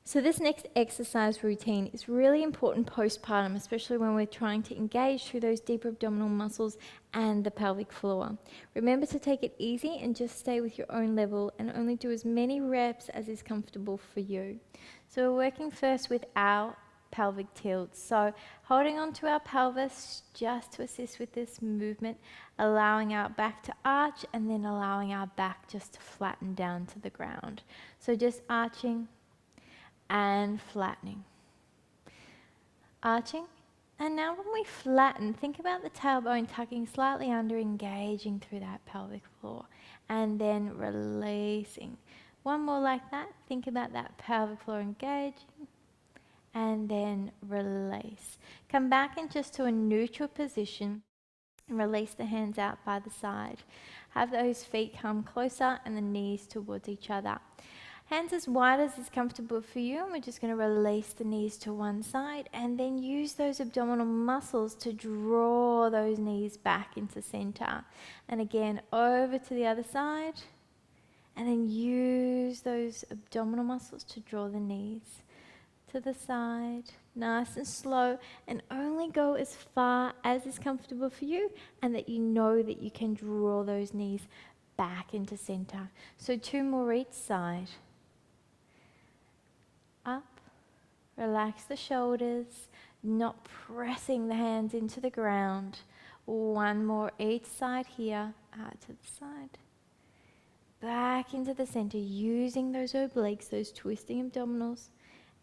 So this next exercise routine is really important postpartum, especially when we're trying to engage through those deeper abdominal muscles and the pelvic floor. Remember to take it easy and just stay with your own level and only do as many reps as is comfortable for you. So we're working first with our pelvic tilt. So holding onto our pelvis just to assist with this movement, allowing our back to arch and then allowing our back just to flatten down to the ground. So just arching and flattening. Arching. And now when we flatten, think about the tailbone tucking slightly under, engaging through that pelvic floor. And then releasing. One more like that. Think about that pelvic floor engaging. And then release. Come back in just to a neutral position. And release the hands out by the side. Have those feet come closer and the knees towards each other. Hands as wide as is comfortable for you, and we're just going to release the knees to one side and then use those abdominal muscles to draw those knees back into center. And again, over to the other side, and then use those abdominal muscles to draw the knees to the side, nice and slow, and only go as far as is comfortable for you and that you know that you can draw those knees back into center. So 2 more each side. Up, relax the shoulders, not pressing the hands into the ground. 1 more each side here, out to the side. Back into the center, using those obliques, those twisting abdominals,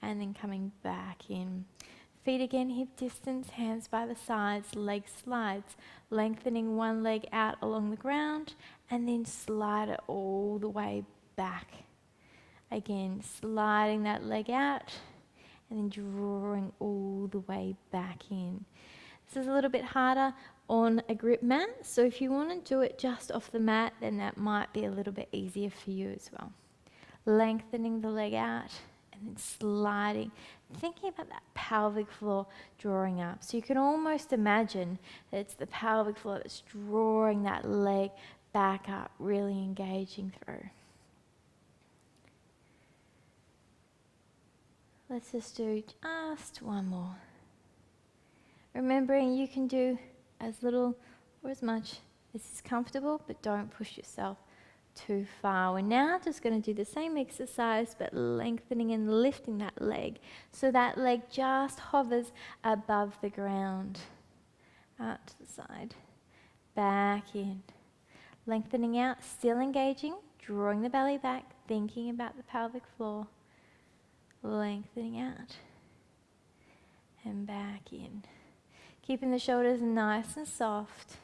and then coming back in. Feet again, hip distance, hands by the sides, leg slides, lengthening one leg out along the ground, and then slide it all the way back. Again, sliding that leg out and then drawing all the way back in. This is a little bit harder on a grip mat, so if you want to do it just off the mat, then that might be a little bit easier for you as well. Lengthening the leg out and then sliding, thinking about that pelvic floor drawing up. So you can almost imagine that it's the pelvic floor that's drawing that leg back up, really engaging through. Let's just do just 1 more. Remembering you can do as little or as much as is comfortable, but don't push yourself too far. We're now just going to do the same exercise, but lengthening and lifting that leg. So that leg just hovers above the ground. Out to the side. Back in. Lengthening out, still engaging, drawing the belly back, thinking about the pelvic floor. Lengthening out and back in. Keeping the shoulders nice and soft.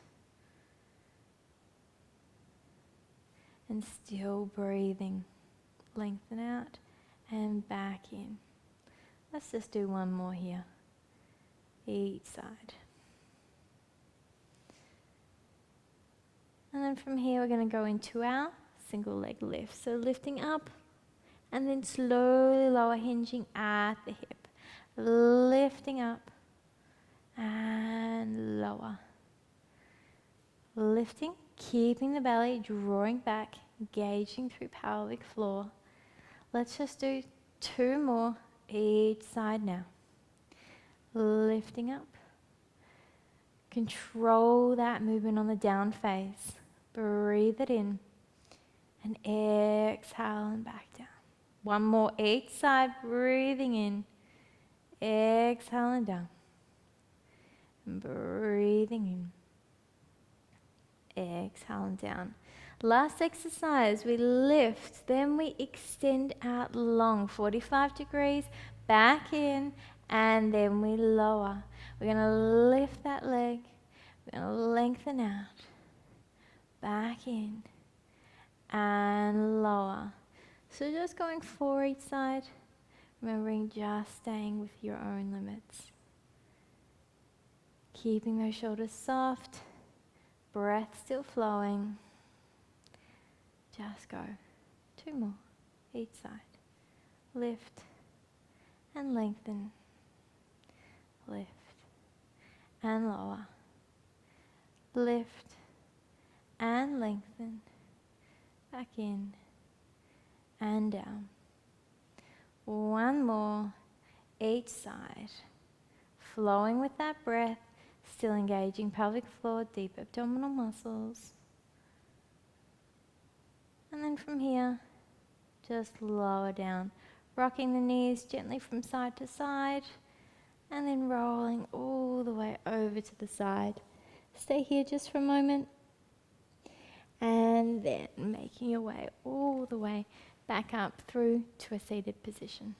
And still breathing. Lengthen out and back in. Let's just do 1 more here. Each side. And then from here we're going to go into our single leg lift. So lifting up. And then slowly lower, hinging at the hip. Lifting up and lower. Lifting, keeping the belly, drawing back, engaging through pelvic floor. Let's just do 2 more each side now. Lifting up. Control that movement on the down face. Breathe it in. And exhale and back down. 1 more each side, breathing in, exhaling down, and breathing in, exhaling down. Last exercise, we lift, then we extend out long, 45 degrees, back in, and then we lower. We're going to lift that leg, we're going to lengthen out, back in, and lower. So just going 4 each side, remembering just staying with your own limits. Keeping those shoulders soft, breath still flowing. Just go 2 more each side. Lift and lengthen. Lift and lower. Lift and lengthen. Back in and down. One more, each side. Flowing with that breath, still engaging pelvic floor, deep abdominal muscles. And then from here, just lower down, rocking the knees gently from side to side, and then rolling all the way over to the side. Stay here just for a moment, and then making your way all the way back up through to a seated position.